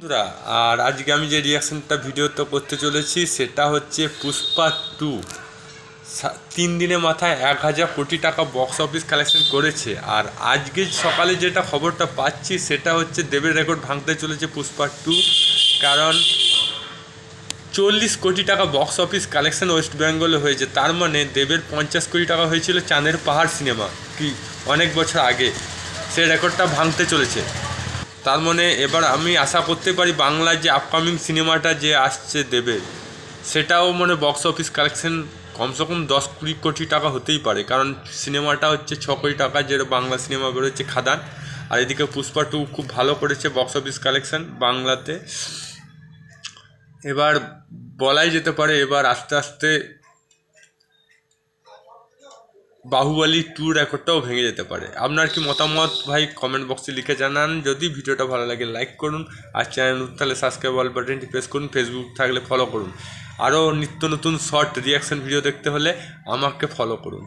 বন্ধুরা, আর আজকে আমি যে রিয়াকশনটা ভিডিওতে করতে চলেছি সেটা হচ্ছে পুষ্পা 2 3 দিনের মাথায় 1000 কোটি টাকা বক্স অফিস কালেকশন করেছে। আর আজকে সকালে যেটা খবরটা পাচ্ছি সেটা হচ্ছে দেবের রেকর্ড ভাঙতে চলেছে পুষ্পা 2। কারণ 40 কোটি টাকা বক্স অফিস কালেকশন ওয়েস্ট বেঙ্গলে হয়েছে। তার মানে দেবের 50 কোটি টাকা হয়েছিল চাঁদের পাহাড় সিনেমা কি অনেক বছর আগে, সেই রেকর্ডটা ভাঙতে চলেছে। তার মানে এবার আমি আশা করতে পারি বাংলার যে আপকামিং সিনেমাটা যে আসছে দেবের, সেটাও মানে বক্স অফিস কালেকশন কমসে কম 10-20 কোটি টাকা হতেই পারে। কারণ সিনেমাটা হচ্ছে 6 কোটি টাকা, যেটা বাংলা সিনেমা বেরোচ্ছে খাদান। আর এদিকে পুষ্পা 2 খুব ভালো করেছে বক্স অফিস কালেকশন বাংলাতে। এবার বলাই যেতে পারে এবার আস্তে আস্তে বাহুবলী 2 রেকর্ডটাও ভেঙে যেতে পারে। আপনার কি মতামত ভাই কমেন্ট বক্সে লিখে জানান। যদি ভিডিওটা ভালো লাগে লাইক করুন, আর চ্যানেল নতুন থাকলে সাবস্ক্রাইব অল বাটনটি প্রেস করুন, ফেসবুক থাকলে ফলো করুন। আরও নিত্য নতুন শর্ট রিয়াকশন ভিডিও দেখতে হলে আমাকে ফলো করুন।